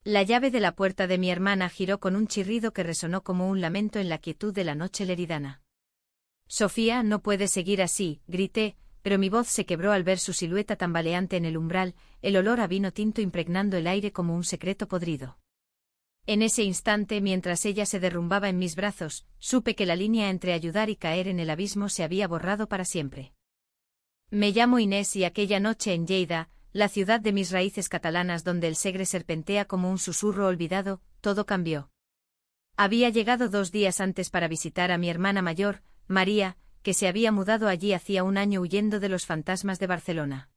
La llave de la puerta de mi hermana giró con un chirrido que resonó como un lamento en la quietud de la noche leridana. «Sofía, no puedes seguir así», grité, pero mi voz se quebró al ver su silueta tambaleante en el umbral, el olor a vino tinto impregnando el aire como un secreto podrido. En ese instante, mientras ella se derrumbaba en mis brazos, supe que la línea entre ayudar y caer en el abismo se había borrado para siempre. Me llamo Inés y aquella noche en Lleida, la ciudad de mis raíces catalanas donde el Segre serpentea como un susurro olvidado, todo cambió. Había llegado 2 días antes para visitar a mi hermana mayor, María, que se había mudado allí hacía un año huyendo de los fantasmas de Barcelona.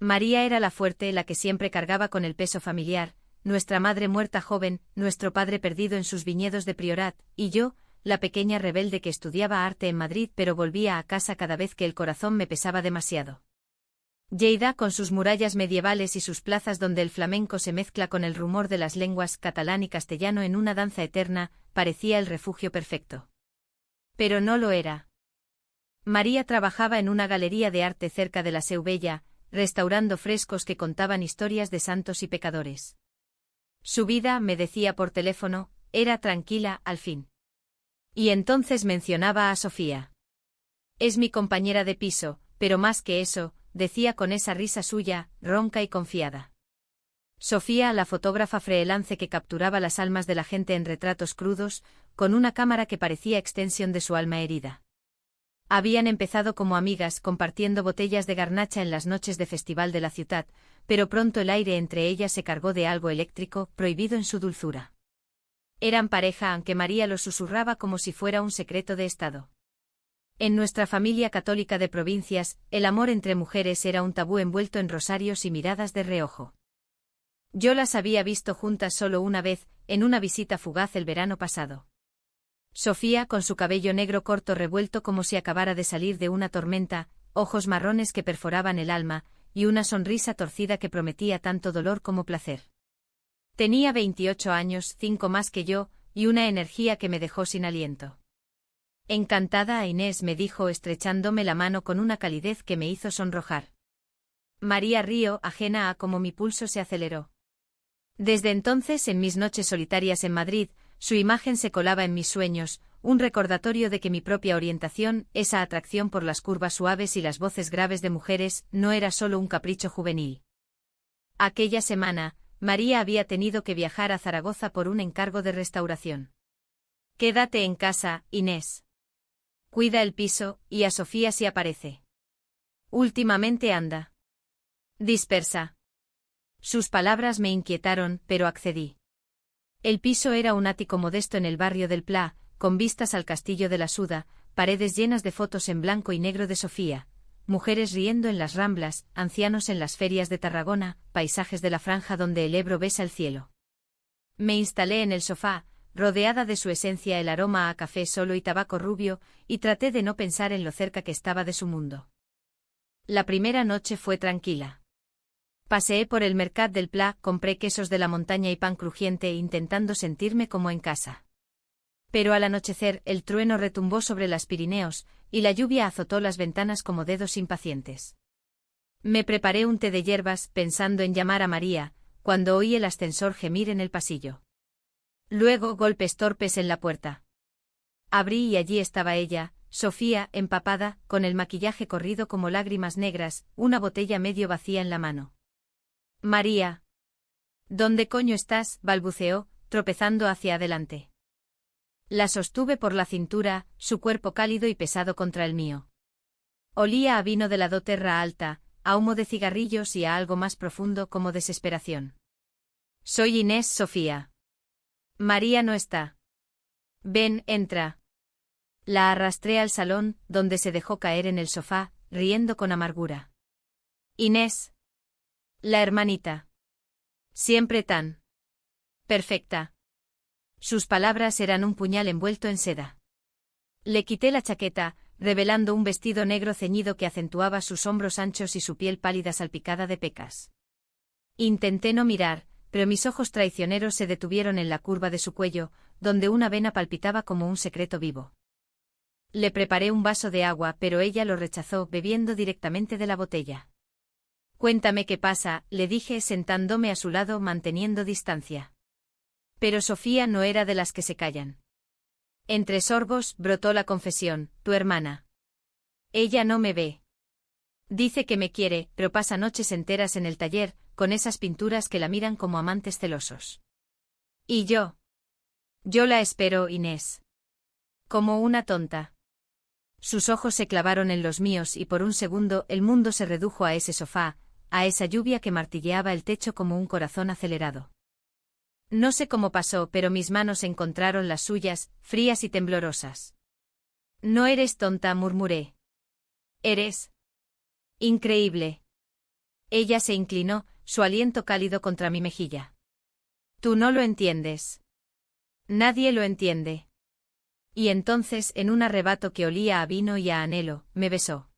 María era la fuerte, la que siempre cargaba con el peso familiar, nuestra madre muerta joven, nuestro padre perdido en sus viñedos de Priorat, y yo, la pequeña rebelde que estudiaba arte en Madrid pero volvía a casa cada vez que el corazón me pesaba demasiado. Lleida, con sus murallas medievales y sus plazas donde el flamenco se mezcla con el rumor de las lenguas catalán y castellano en una danza eterna, parecía el refugio perfecto. Pero no lo era. María trabajaba en una galería de arte cerca de la Seu Vella, restaurando frescos que contaban historias de santos y pecadores. Su vida, me decía por teléfono, era tranquila, al fin. Y entonces mencionaba a Sofía. Es mi compañera de piso, pero más que eso, decía con esa risa suya, ronca y confiada. Sofía, la fotógrafa freelance que capturaba las almas de la gente en retratos crudos, con una cámara que parecía extensión de su alma herida. Habían empezado como amigas, compartiendo botellas de garnacha en las noches de festival de la ciudad, pero pronto el aire entre ellas se cargó de algo eléctrico, prohibido en su dulzura. Eran pareja, aunque María lo susurraba como si fuera un secreto de estado. En nuestra familia católica de provincias, el amor entre mujeres era un tabú envuelto en rosarios y miradas de reojo. Yo las había visto juntas solo una vez, en una visita fugaz el verano pasado. Sofía, con su cabello negro corto revuelto como si acabara de salir de una tormenta, ojos marrones que perforaban el alma, y una sonrisa torcida que prometía tanto dolor como placer. Tenía 28 años, 5 más que yo, y una energía que me dejó sin aliento. Encantada, Inés, me dijo estrechándome la mano con una calidez que me hizo sonrojar. María rió, ajena a cómo mi pulso se aceleró. Desde entonces, en mis noches solitarias en Madrid, su imagen se colaba en mis sueños, un recordatorio de que mi propia orientación, esa atracción por las curvas suaves y las voces graves de mujeres, no era solo un capricho juvenil. Aquella semana, María había tenido que viajar a Zaragoza por un encargo de restauración. Quédate en casa, Inés. Cuida el piso, y a Sofía si aparece. Últimamente anda dispersa. Sus palabras me inquietaron, pero accedí. El piso era un ático modesto en el barrio del Pla, con vistas al castillo de la Suda, paredes llenas de fotos en blanco y negro de Sofía, mujeres riendo en las Ramblas, ancianos en las ferias de Tarragona, paisajes de la franja donde el Ebro besa el cielo. Me instalé en el sofá, rodeada de su esencia, el aroma a café solo y tabaco rubio, y traté de no pensar en lo cerca que estaba de su mundo. La primera noche fue tranquila. Paseé por el Mercat del Pla, compré quesos de la montaña y pan crujiente intentando sentirme como en casa. Pero al anochecer el trueno retumbó sobre los Pirineos, y la lluvia azotó las ventanas como dedos impacientes. Me preparé un té de hierbas pensando en llamar a María, cuando oí el ascensor gemir en el pasillo. Luego golpes torpes en la puerta. Abrí y allí estaba ella, Sofía, empapada, con el maquillaje corrido como lágrimas negras, una botella medio vacía en la mano. María. ¿Dónde coño estás?, balbuceó, tropezando hacia adelante. La sostuve por la cintura, su cuerpo cálido y pesado contra el mío. Olía a vino de la doterra alta, a humo de cigarrillos y a algo más profundo como desesperación. Soy Inés, Sofía. María no está. Ven, entra. La arrastré al salón, donde se dejó caer en el sofá, riendo con amargura. Inés. La hermanita. Siempre tan perfecta. Sus palabras eran un puñal envuelto en seda. Le quité la chaqueta, revelando un vestido negro ceñido que acentuaba sus hombros anchos y su piel pálida salpicada de pecas. Intenté no mirar, pero mis ojos traicioneros se detuvieron en la curva de su cuello, donde una vena palpitaba como un secreto vivo. Le preparé un vaso de agua, pero ella lo rechazó, bebiendo directamente de la botella. Cuéntame qué pasa, le dije sentándome a su lado manteniendo distancia. Pero Sofía no era de las que se callan. Entre sorbos brotó la confesión, tu hermana. Ella no me ve. Dice que me quiere, pero pasa noches enteras en el taller, con esas pinturas que la miran como amantes celosos. ¿Y yo? Yo la espero, Inés. Como una tonta. Sus ojos se clavaron en los míos y por un segundo el mundo se redujo a ese sofá, a esa lluvia que martilleaba el techo como un corazón acelerado. No sé cómo pasó, pero mis manos encontraron las suyas, frías y temblorosas. No eres tonta, murmuré. Eres increíble. Ella se inclinó, su aliento cálido contra mi mejilla. Tú no lo entiendes. Nadie lo entiende. Y entonces, en un arrebato que olía a vino y a anhelo, me besó.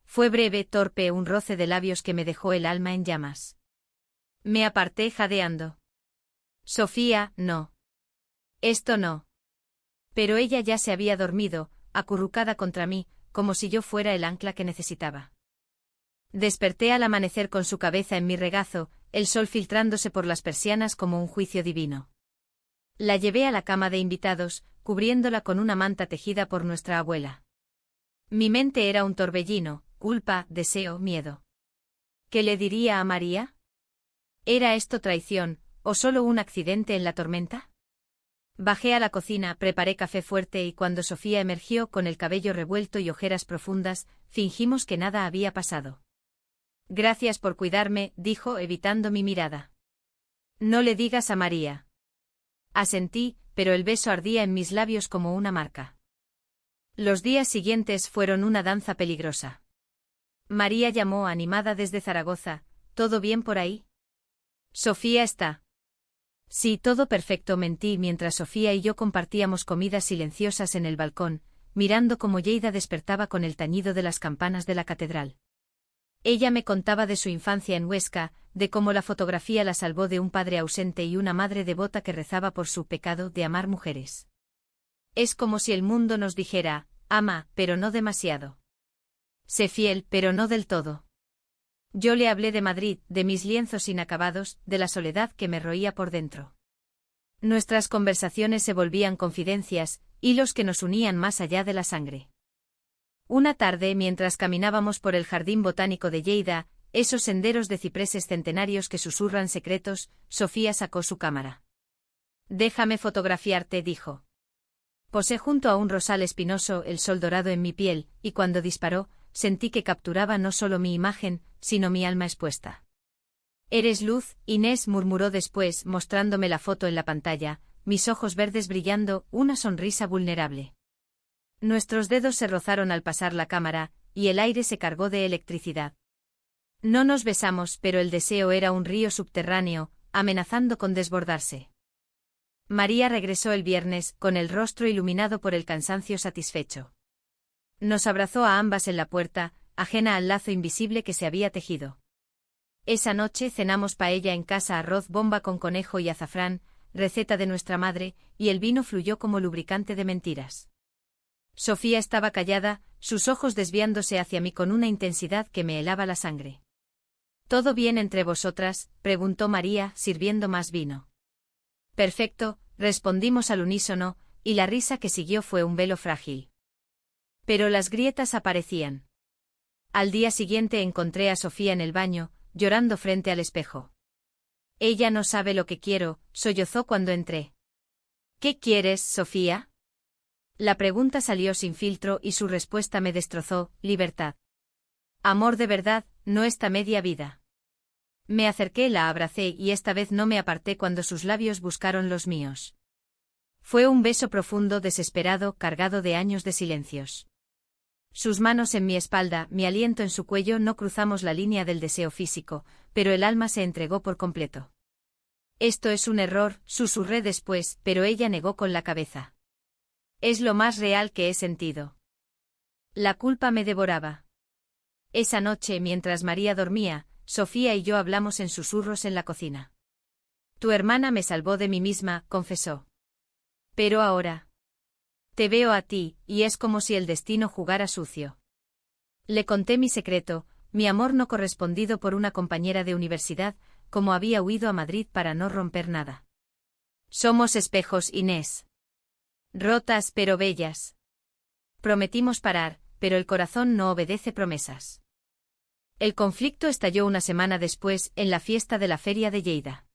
Fue breve, torpe, un roce de labios que me dejó el alma en llamas. Me aparté jadeando. Sofía, no. Esto no. Pero ella ya se había dormido, acurrucada contra mí, como si yo fuera el ancla que necesitaba. Desperté al amanecer con su cabeza en mi regazo, el sol filtrándose por las persianas como un juicio divino. La llevé a la cama de invitados, cubriéndola con una manta tejida por nuestra abuela. Mi mente era un torbellino, culpa, deseo, miedo. ¿Qué le diría a María? ¿Era esto traición, o solo un accidente en la tormenta? Bajé a la cocina, preparé café fuerte y cuando Sofía emergió con el cabello revuelto y ojeras profundas, fingimos que nada había pasado. Gracias por cuidarme, dijo evitando mi mirada. No le digas a María. Asentí, pero el beso ardía en mis labios como una marca. Los días siguientes fueron una danza peligrosa. María llamó animada desde Zaragoza, ¿todo bien por ahí? Sofía está. Sí, todo perfecto, mentí mientras Sofía y yo compartíamos comidas silenciosas en el balcón, mirando cómo Lleida despertaba con el tañido de las campanas de la catedral. Ella me contaba de su infancia en Huesca, de cómo la fotografía la salvó de un padre ausente y una madre devota que rezaba por su pecado de amar mujeres. Es como si el mundo nos dijera, ama, pero no demasiado. Sé fiel, pero no del todo. Yo le hablé de Madrid, de mis lienzos inacabados, de la soledad que me roía por dentro. Nuestras conversaciones se volvían confidencias, hilos que nos unían más allá de la sangre. Una tarde, mientras caminábamos por el jardín botánico de Lleida, esos senderos de cipreses centenarios que susurran secretos, Sofía sacó su cámara. Déjame fotografiarte, dijo. Posé junto a un rosal espinoso, el sol dorado en mi piel, y cuando disparó, sentí que capturaba no solo mi imagen, sino mi alma expuesta. Eres luz, Inés, murmuró después, mostrándome la foto en la pantalla, mis ojos verdes brillando, una sonrisa vulnerable. Nuestros dedos se rozaron al pasar la cámara, y el aire se cargó de electricidad. No nos besamos, pero el deseo era un río subterráneo, amenazando con desbordarse. María regresó el viernes, con el rostro iluminado por el cansancio satisfecho. Nos abrazó a ambas en la puerta, ajena al lazo invisible que se había tejido. Esa noche cenamos paella en casa, arroz bomba con conejo y azafrán, receta de nuestra madre, y el vino fluyó como lubricante de mentiras. Sofía estaba callada, sus ojos desviándose hacia mí con una intensidad que me helaba la sangre. ¿Todo bien entre vosotras?, preguntó María, sirviendo más vino. Perfecto, respondimos al unísono, y la risa que siguió fue un velo frágil. Pero las grietas aparecían. Al día siguiente encontré a Sofía en el baño, llorando frente al espejo. Ella no sabe lo que quiero, sollozó cuando entré. ¿Qué quieres, Sofía? La pregunta salió sin filtro y su respuesta me destrozó, libertad. Amor de verdad, no esta media vida. Me acerqué, la abracé y esta vez no me aparté cuando sus labios buscaron los míos. Fue un beso profundo, desesperado, cargado de años de silencios. Sus manos en mi espalda, mi aliento en su cuello, no cruzamos la línea del deseo físico, pero el alma se entregó por completo. Esto es un error, susurré después, pero ella negó con la cabeza. Es lo más real que he sentido. La culpa me devoraba. Esa noche, mientras María dormía, Sofía y yo hablamos en susurros en la cocina. Tu hermana me salvó de mí misma, confesó. Pero ahora te veo a ti, y es como si el destino jugara sucio. Le conté mi secreto, mi amor no correspondido por una compañera de universidad, como había huido a Madrid para no romper nada. Somos espejos, Inés. Rotas pero bellas. Prometimos parar, pero el corazón no obedece promesas. El conflicto estalló una semana después, en la fiesta de la Feria de Lleida.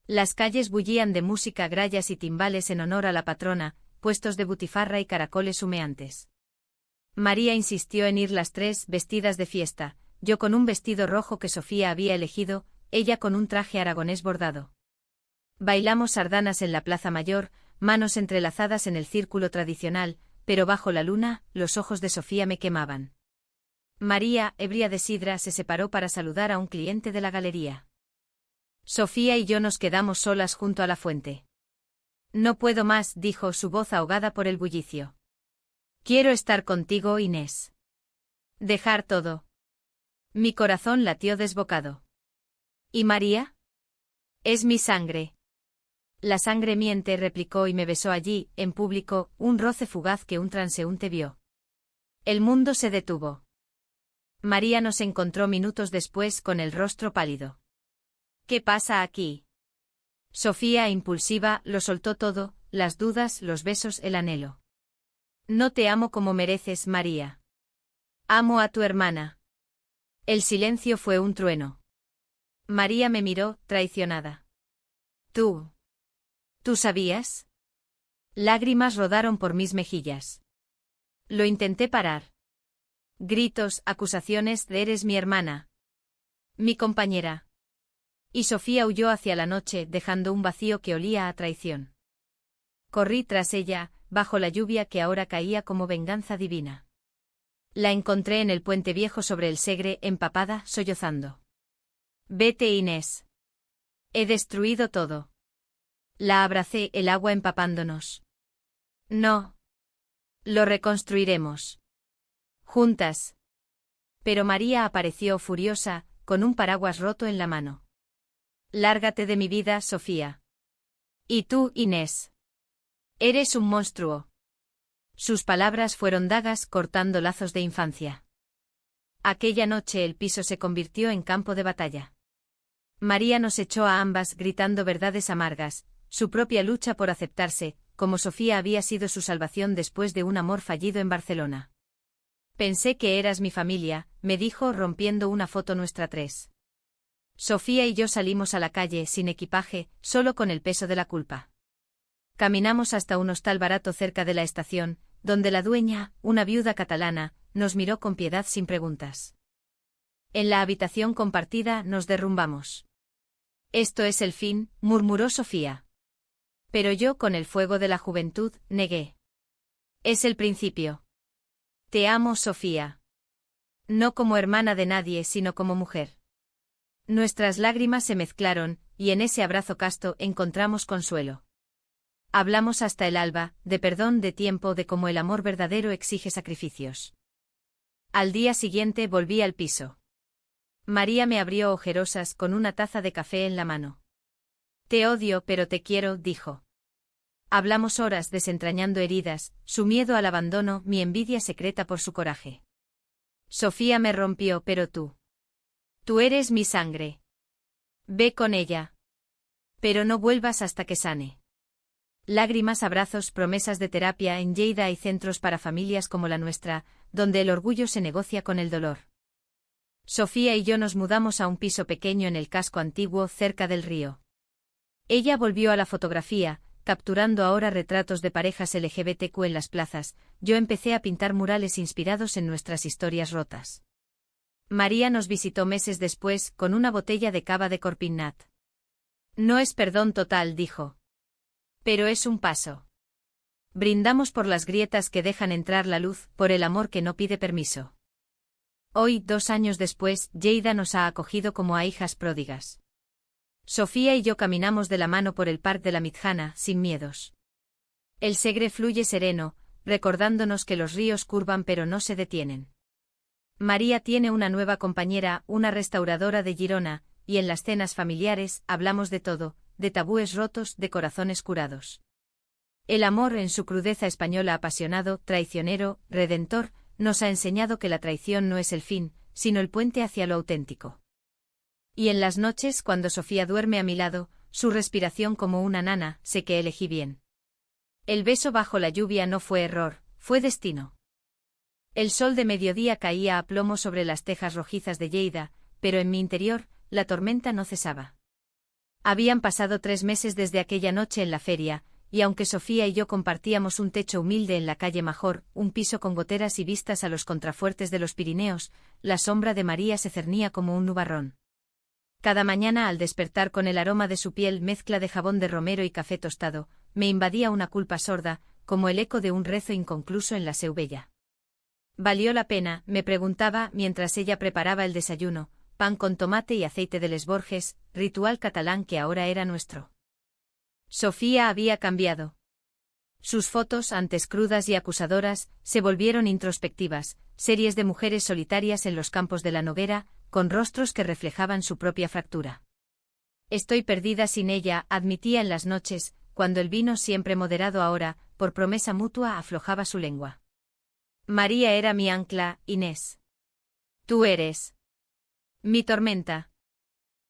Las calles bullían de música, grallas y timbales en honor a la patrona, puestos de butifarra y caracoles humeantes. María insistió en ir las tres, vestidas de fiesta, yo con un vestido rojo que Sofía había elegido, ella con un traje aragonés bordado. Bailamos sardanas en la Plaza Mayor, manos entrelazadas en el círculo tradicional, pero bajo la luna, los ojos de Sofía me quemaban. María, ebria de sidra, se separó para saludar a un cliente de la galería. Sofía y yo nos quedamos solas junto a la fuente. No puedo más, dijo, su voz ahogada por el bullicio. Quiero estar contigo, Inés. Dejar todo. Mi corazón latió desbocado. ¿Y María? Es mi sangre. La sangre miente, replicó y me besó allí, en público, un roce fugaz que un transeúnte vio. El mundo se detuvo. María nos encontró minutos después con el rostro pálido. ¿Qué pasa aquí? Sofía, impulsiva, lo soltó todo, las dudas, los besos, el anhelo. No te amo como mereces, María. Amo a tu hermana. El silencio fue un trueno. María me miró, traicionada. ¿Tú sabías? Lágrimas rodaron por mis mejillas. Lo intenté parar. Gritos, acusaciones de eres mi hermana. Mi compañera. Y Sofía huyó hacia la noche, dejando un vacío que olía a traición. Corrí tras ella, bajo la lluvia que ahora caía como venganza divina. La encontré en el puente viejo sobre el Segre, empapada, sollozando. Vete, Inés. He destruido todo. La abracé, el agua empapándonos. No. Lo reconstruiremos. Juntas. Pero María apareció furiosa, con un paraguas roto en la mano. Lárgate de mi vida, Sofía. Y tú, Inés. Eres un monstruo. Sus palabras fueron dagas cortando lazos de infancia. Aquella noche el piso se convirtió en campo de batalla. María nos echó a ambas gritando verdades amargas, su propia lucha por aceptarse, como Sofía había sido su salvación después de un amor fallido en Barcelona. Pensé que eras mi familia, me dijo rompiendo una foto nuestra tres. Sofía y yo salimos a la calle sin equipaje, solo con el peso de la culpa. Caminamos hasta un hostal barato cerca de la estación, donde la dueña, una viuda catalana, nos miró con piedad sin preguntas. En la habitación compartida nos derrumbamos. Esto es el fin, murmuró Sofía. Pero yo, con el fuego de la juventud, negué. Es el principio. Te amo, Sofía. No como hermana de nadie, sino como mujer. Nuestras lágrimas se mezclaron, y en ese abrazo casto encontramos consuelo. Hablamos hasta el alba, de perdón, de tiempo, de cómo el amor verdadero exige sacrificios. Al día siguiente volví al piso. María me abrió ojerosas con una taza de café en la mano. Te odio pero te quiero, dijo. Hablamos horas desentrañando heridas, su miedo al abandono, mi envidia secreta por su coraje. Sofía me rompió, pero tú. Tú eres mi sangre. Ve con ella. Pero no vuelvas hasta que sane. Lágrimas, abrazos, promesas de terapia. En Lleida hay centros para familias como la nuestra, donde el orgullo se negocia con el dolor. Sofía y yo nos mudamos a un piso pequeño en el casco antiguo, cerca del río. Ella volvió a la fotografía, capturando ahora retratos de parejas LGBTQ en las plazas. Yo empecé a pintar murales inspirados en nuestras historias rotas. María nos visitó meses después, con una botella de cava de Corpinnat. No es perdón total, dijo. Pero es un paso. Brindamos por las grietas que dejan entrar la luz, por el amor que no pide permiso. Hoy, 2 años después, Lleida nos ha acogido como a hijas pródigas. Sofía y yo caminamos de la mano por el Parc de la Mitjana, sin miedos. El Segre fluye sereno, recordándonos que los ríos curvan pero no se detienen. María tiene una nueva compañera, una restauradora de Girona, y en las cenas familiares hablamos de todo, de tabúes rotos, de corazones curados. El amor en su crudeza española, apasionado, traicionero, redentor, nos ha enseñado que la traición no es el fin, sino el puente hacia lo auténtico. Y en las noches, cuando Sofía duerme a mi lado, su respiración como una nana, sé que elegí bien. El beso bajo la lluvia no fue error, fue destino. El sol de mediodía caía a plomo sobre las tejas rojizas de Lleida, pero en mi interior, la tormenta no cesaba. Habían pasado 3 meses desde aquella noche en la feria, y aunque Sofía y yo compartíamos un techo humilde en la calle Major, un piso con goteras y vistas a los contrafuertes de los Pirineos, la sombra de María se cernía como un nubarrón. Cada mañana al despertar con el aroma de su piel mezcla de jabón de romero y café tostado, me invadía una culpa sorda, como el eco de un rezo inconcluso en la Seu Vella. ¿Valió la pena?, me preguntaba mientras ella preparaba el desayuno, pan con tomate y aceite de Les Borges, ritual catalán que ahora era nuestro. Sofía había cambiado. Sus fotos, antes crudas y acusadoras, se volvieron introspectivas, series de mujeres solitarias en los campos de la Noguera, con rostros que reflejaban su propia fractura. Estoy perdida sin ella, admitía en las noches, cuando el vino siempre moderado ahora, por promesa mutua, aflojaba su lengua. María era mi ancla, Inés. Tú eres mi tormenta.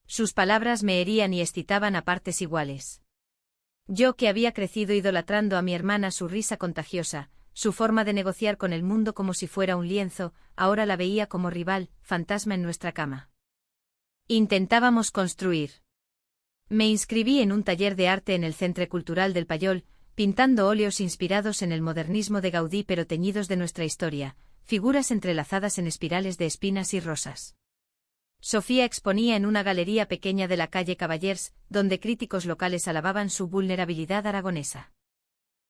Sus palabras me herían y excitaban a partes iguales. Yo que había crecido idolatrando a mi hermana, su risa contagiosa, su forma de negociar con el mundo como si fuera un lienzo, ahora la veía como rival, fantasma en nuestra cama. Intentábamos construir. Me inscribí en un taller de arte en el Centre Cultural del Payol, pintando óleos inspirados en el modernismo de Gaudí pero teñidos de nuestra historia, figuras entrelazadas en espirales de espinas y rosas. Sofía exponía en una galería pequeña de la calle Cavallers, donde críticos locales alababan su vulnerabilidad aragonesa.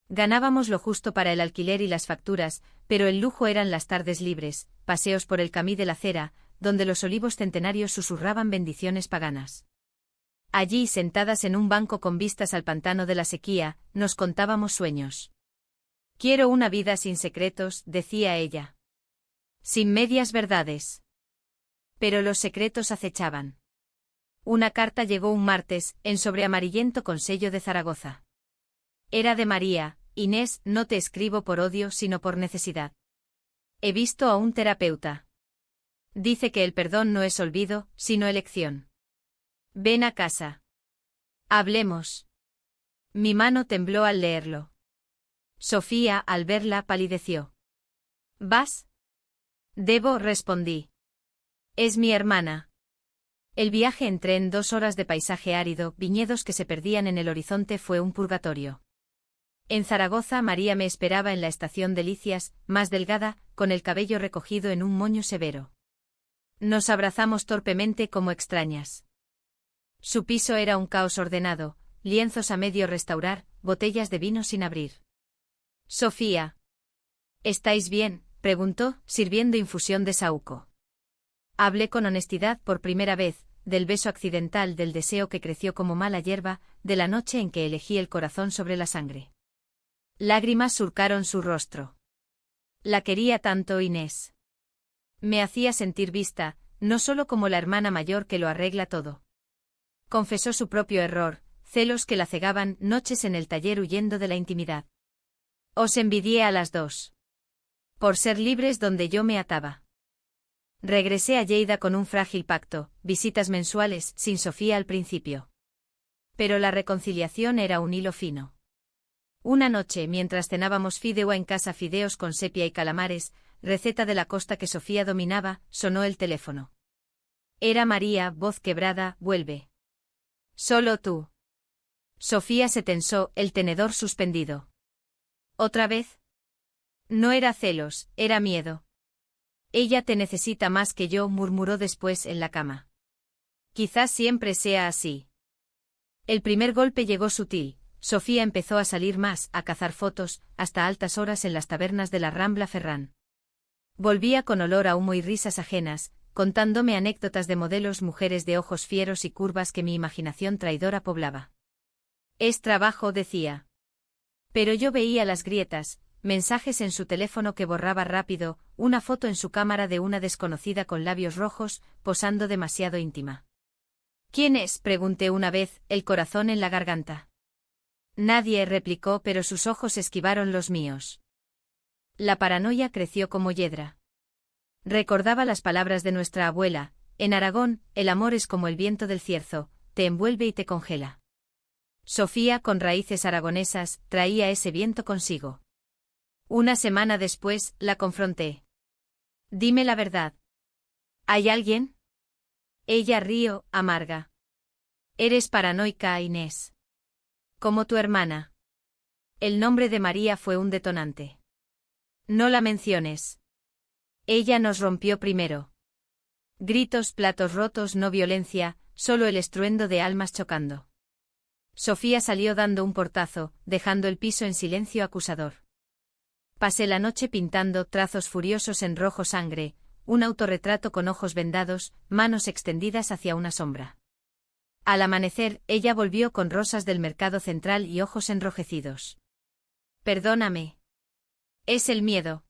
Ganábamos lo justo para el alquiler y las facturas, pero el lujo eran las tardes libres, paseos por el Camí de la Cera, donde los olivos centenarios susurraban bendiciones paganas. Allí, sentadas en un banco con vistas al pantano de la sequía, nos contábamos sueños. Quiero una vida sin secretos, decía ella. Sin medias verdades. Pero los secretos acechaban. Una carta llegó un martes, en sobre amarillento con sello de Zaragoza. Era de María: Inés, no te escribo por odio sino por necesidad. He visto a un terapeuta. Dice que el perdón no es olvido, sino elección. Ven a casa. Hablemos. Mi mano tembló al leerlo. Sofía, al verla, palideció. ¿Vas? Debo, respondí. Es mi hermana. El viaje en tren, 2 horas de paisaje árido, viñedos que se perdían en el horizonte, fue un purgatorio. En Zaragoza, María me esperaba en la estación Delicias, más delgada, con el cabello recogido en un moño severo. Nos abrazamos torpemente como extrañas. Su piso era un caos ordenado, lienzos a medio restaurar, botellas de vino sin abrir. Sofía. ¿Estáis bien?, preguntó, sirviendo infusión de saúco. Hablé con honestidad por primera vez, del beso accidental, del deseo que creció como mala hierba, de la noche en que elegí el corazón sobre la sangre. Lágrimas surcaron su rostro. La quería tanto, Inés. Me hacía sentir vista, no solo como la hermana mayor que lo arregla todo. Confesó su propio error, celos que la cegaban, noches en el taller huyendo de la intimidad. Os envidié a las 2. Por ser libres donde yo me ataba. Regresé a Lleida con un frágil pacto, visitas mensuales, sin Sofía al principio. Pero la reconciliación era un hilo fino. Una noche, mientras cenábamos fideuá en casa, fideos con sepia y calamares, receta de la costa que Sofía dominaba, sonó el teléfono. Era María, voz quebrada: vuelve. Solo tú. Sofía se tensó, el tenedor suspendido. ¿Otra vez? No era celos, era miedo. Ella te necesita más que yo, murmuró después en la cama. Quizás siempre sea así. El primer golpe llegó sutil. Sofía empezó a salir más, a cazar fotos, hasta altas horas en las tabernas de la Rambla Ferrán. Volvía con olor a humo y risas ajenas, contándome anécdotas de modelos, mujeres de ojos fieros y curvas que mi imaginación traidora poblaba. Es trabajo, decía. Pero yo veía las grietas, mensajes en su teléfono que borraba rápido, una foto en su cámara de una desconocida con labios rojos, posando demasiado íntima. ¿Quién es?, pregunté una vez, el corazón en la garganta. Nadie, replicó, pero sus ojos esquivaron los míos. La paranoia creció como hiedra. Recordaba las palabras de nuestra abuela: en Aragón, el amor es como el viento del cierzo, te envuelve y te congela. Sofía, con raíces aragonesas, traía ese viento consigo. Una semana después, la confronté. Dime la verdad. ¿Hay alguien? Ella rió, amarga. Eres paranoica, Inés. Como tu hermana. El nombre de María fue un detonante. No la menciones. Ella nos rompió primero. Gritos, platos rotos, no violencia, solo el estruendo de almas chocando. Sofía salió dando un portazo, dejando el piso en silencio acusador. Pasé la noche pintando trazos furiosos en rojo sangre, un autorretrato con ojos vendados, manos extendidas hacia una sombra. Al amanecer, ella volvió con rosas del mercado central y ojos enrojecidos. Perdóname. Es el miedo.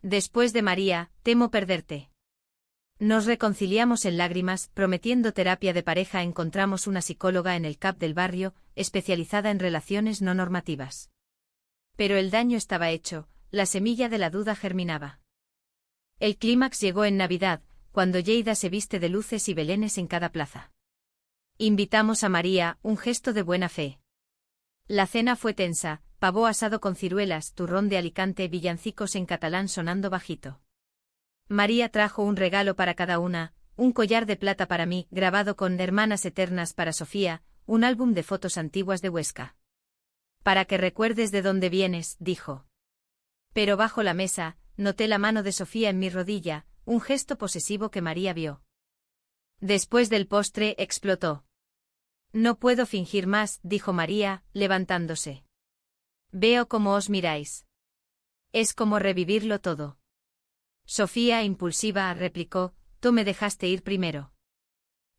Después de María, temo perderte. Nos reconciliamos en lágrimas, prometiendo terapia de pareja. Encontramos una psicóloga en el CAP del barrio, especializada en relaciones no normativas. Pero el daño estaba hecho, la semilla de la duda germinaba. El clímax llegó en Navidad, cuando Lleida se viste de luces y belenes en cada plaza. Invitamos a María, un gesto de buena fe. La cena fue tensa, pavó asado con ciruelas, turrón de Alicante, villancicos en catalán sonando bajito. María trajo un regalo para cada una, un collar de plata para mí, grabado con Hermanas Eternas para Sofía, un álbum de fotos antiguas de Huesca. Para que recuerdes de dónde vienes, dijo. Pero bajo la mesa, noté la mano de Sofía en mi rodilla, un gesto posesivo que María vio. Después del postre, explotó. No puedo fingir más, dijo María, levantándose. Veo cómo os miráis. Es como revivirlo todo. Sofía, impulsiva, replicó: tú me dejaste ir primero.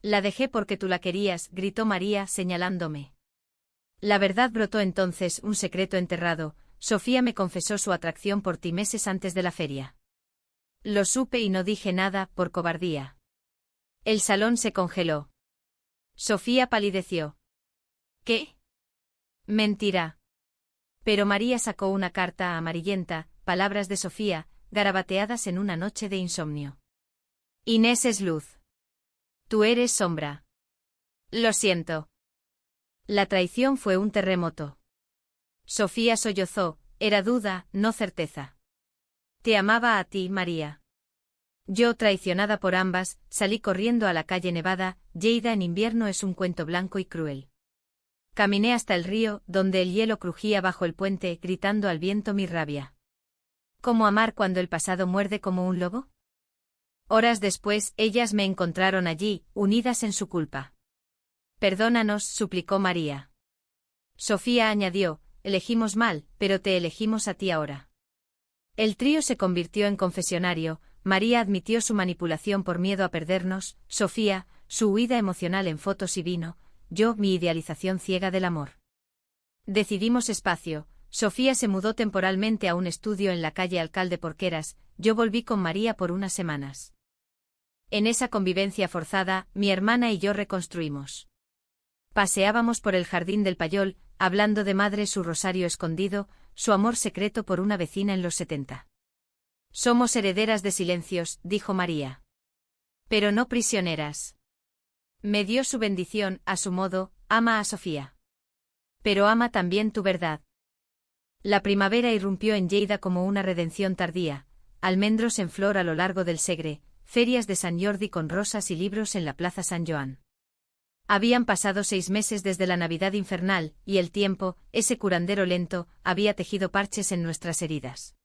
La dejé porque tú la querías, gritó María, señalándome. La verdad brotó entonces, un secreto enterrado. Sofía me confesó su atracción por ti meses antes de la feria. Lo supe y no dije nada, por cobardía. El salón se congeló. Sofía palideció. ¿Qué? Mentira. Pero María sacó una carta amarillenta, palabras de Sofía, garabateadas en una noche de insomnio. Inés es luz. Tú eres sombra. Lo siento. La traición fue un terremoto. Sofía sollozó, era duda, no certeza. Te amaba a ti, María. Yo, traicionada por ambas, salí corriendo a la calle Nevada. Lleida en invierno es un cuento blanco y cruel. Caminé hasta el río, donde el hielo crujía bajo el puente, gritando al viento mi rabia. ¿Cómo amar cuando el pasado muerde como un lobo? Horas después, ellas me encontraron allí, unidas en su culpa. Perdónanos, suplicó María. Sofía añadió: elegimos mal, pero te elegimos a ti ahora. El trío se convirtió en confesionario. María admitió su manipulación por miedo a perdernos, Sofía, su huida emocional en fotos y vino, yo, mi idealización ciega del amor. Decidimos espacio. Sofía se mudó temporalmente a un estudio en la calle Alcalde Porqueras, yo volví con María por unas semanas. En esa convivencia forzada, mi hermana y yo reconstruimos. Paseábamos por el jardín del Payol, hablando de madre, su rosario escondido, su amor secreto por una vecina en los 70. Somos herederas de silencios, dijo María. Pero no prisioneras. Me dio su bendición, a su modo, ama a Sofía. Pero ama también tu verdad. La primavera irrumpió en Lleida como una redención tardía, almendros en flor a lo largo del Segre, ferias de Sant Jordi con rosas y libros en la Plaza San Joan. Habían pasado 6 meses desde la Navidad infernal, y el tiempo, ese curandero lento, había tejido parches en nuestras heridas.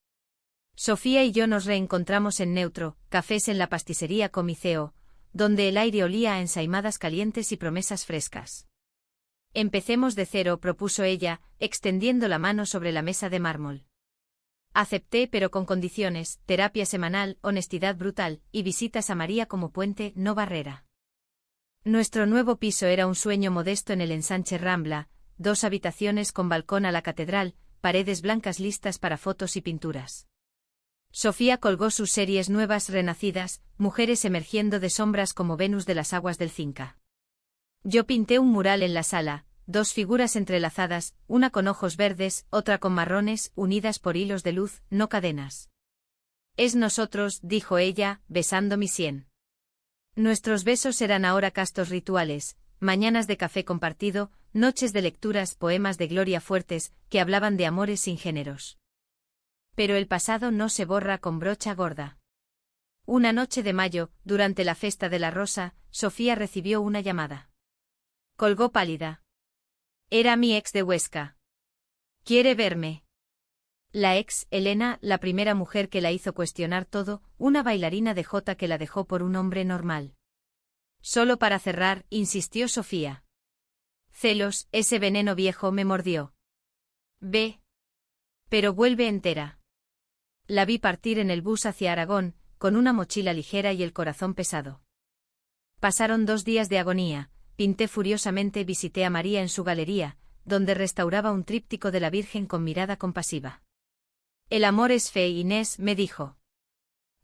Sofía y yo nos reencontramos en Neutro, cafés en la pasticería Comiceo, donde el aire olía a ensaimadas calientes y promesas frescas. Empecemos de cero, propuso ella, extendiendo la mano sobre la mesa de mármol. Acepté, pero con condiciones: terapia semanal, honestidad brutal, y visitas a María como puente, no barrera. Nuestro nuevo piso era un sueño modesto en el ensanche Rambla, 2 habitaciones con balcón a la catedral, paredes blancas listas para fotos y pinturas. Sofía colgó sus series nuevas renacidas, mujeres emergiendo de sombras como Venus de las aguas del Cinca. Yo pinté un mural en la sala, 2 figuras entrelazadas, una con ojos verdes, otra con marrones, unidas por hilos de luz, no cadenas. Es nosotros, dijo ella, besando mi sien. Nuestros besos serán ahora castos rituales, mañanas de café compartido, noches de lecturas, poemas de Gloria fuertes, que hablaban de amores sin géneros. Pero el pasado no se borra con brocha gorda. Una noche de mayo, durante la festa de la rosa, Sofía recibió una llamada. Colgó pálida. Era mi ex de Huesca. ¿Quiere verme? La ex, Elena, la primera mujer que la hizo cuestionar todo, una bailarina de jota que la dejó por un hombre normal. Solo para cerrar, insistió Sofía. Celos, ese veneno viejo me mordió. Ve. Pero vuelve entera. La vi partir en el bus hacia Aragón, con una mochila ligera y el corazón pesado. Pasaron 2 días de agonía, pinté furiosamente, visité a María en su galería, donde restauraba un tríptico de la Virgen con mirada compasiva. El amor es fe, Inés, me dijo.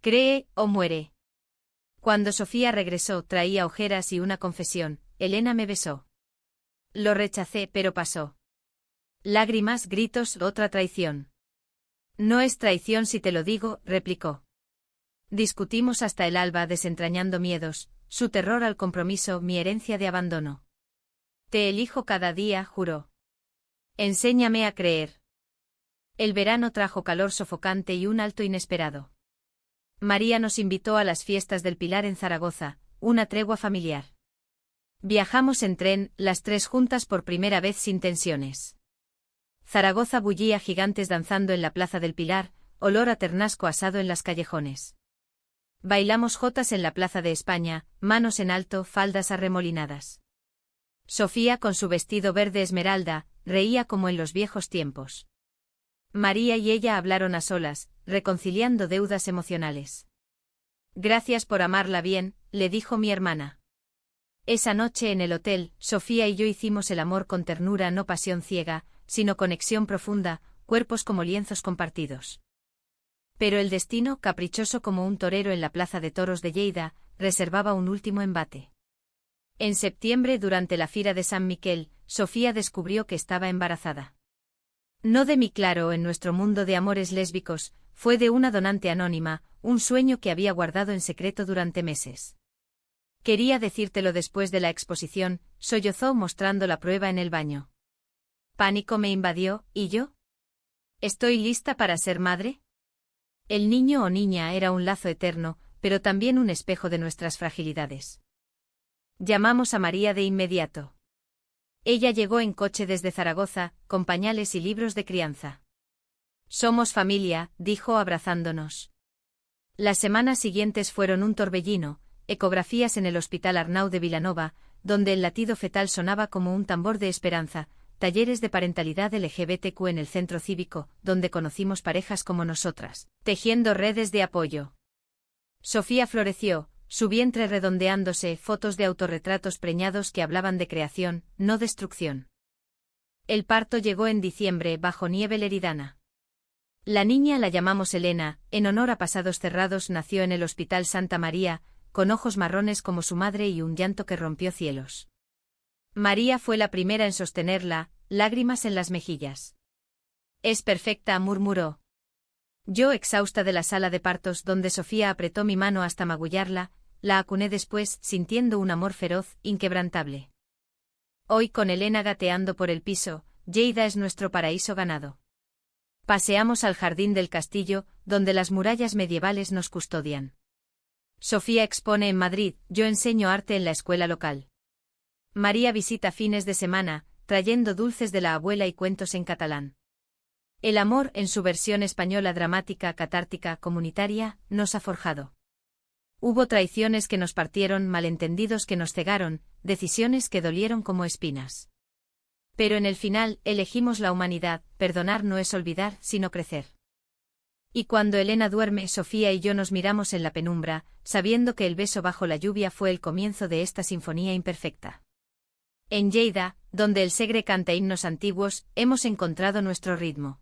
Cree o muere. Cuando Sofía regresó, traía ojeras y una confesión. Elena me besó. Lo rechacé, pero pasó. Lágrimas, gritos, otra traición. No es traición si te lo digo, replicó. Discutimos hasta el alba desentrañando miedos, su terror al compromiso, mi herencia de abandono. Te elijo cada día, juró. Enséñame a creer. El verano trajo calor sofocante y un alto inesperado. María nos invitó a las fiestas del Pilar en Zaragoza, una tregua familiar. Viajamos en tren, las 3 juntas por primera vez sin tensiones. Zaragoza bullía, gigantes danzando en la plaza del Pilar, olor a ternasco asado en las callejones. Bailamos jotas en la plaza de España, manos en alto, faldas arremolinadas. Sofía, con su vestido verde esmeralda, reía como en los viejos tiempos. María y ella hablaron a solas, reconciliando deudas emocionales. Gracias por amarla bien, le dijo mi hermana. Esa noche en el hotel, Sofía y yo hicimos el amor con ternura, no pasión ciega, sino conexión profunda, cuerpos como lienzos compartidos. Pero el destino, caprichoso como un torero en la plaza de toros de Lleida, reservaba un último embate. En septiembre, durante la Fira de San Miquel, Sofía descubrió que estaba embarazada. No de mí, claro, en nuestro mundo de amores lésbicos, fue de una donante anónima, un sueño que había guardado en secreto durante meses. Quería decírtelo después de la exposición, sollozó mostrando la prueba en el baño. Pánico me invadió, ¿y yo? ¿Estoy lista para ser madre? El niño o niña era un lazo eterno, pero también un espejo de nuestras fragilidades. Llamamos a María de inmediato. Ella llegó en coche desde Zaragoza, con pañales y libros de crianza. Somos familia, dijo abrazándonos. Las semanas siguientes fueron un torbellino, ecografías en el Hospital Arnau de Vilanova, donde el latido fetal sonaba como un tambor de esperanza, talleres de parentalidad LGBTQ en el centro cívico, donde conocimos parejas como nosotras, tejiendo redes de apoyo. Sofía floreció, su vientre redondeándose, fotos de autorretratos preñados que hablaban de creación, no destrucción. El parto llegó en diciembre, bajo nieve leridana. La niña la llamamos Elena, en honor a pasados cerrados, nació en el Hospital Santa María, con ojos marrones como su madre y un llanto que rompió cielos. María fue la primera en sostenerla, lágrimas en las mejillas. Es perfecta, murmuró. Yo, exhausta de la sala de partos donde Sofía apretó mi mano hasta magullarla, la acuné después, sintiendo un amor feroz, inquebrantable. Hoy, con Elena gateando por el piso, Lleida es nuestro paraíso ganado. Paseamos al jardín del castillo, donde las murallas medievales nos custodian. Sofía expone en Madrid, yo enseño arte en la escuela local. María visita fines de semana, trayendo dulces de la abuela y cuentos en catalán. El amor, en su versión española dramática, catártica, comunitaria, nos ha forjado. Hubo traiciones que nos partieron, malentendidos que nos cegaron, decisiones que dolieron como espinas. Pero en el final, elegimos la humanidad, perdonar no es olvidar, sino crecer. Y cuando Elena duerme, Sofía y yo nos miramos en la penumbra, sabiendo que el beso bajo la lluvia fue el comienzo de esta sinfonía imperfecta. En Lleida, donde el Segre canta himnos antiguos, hemos encontrado nuestro ritmo.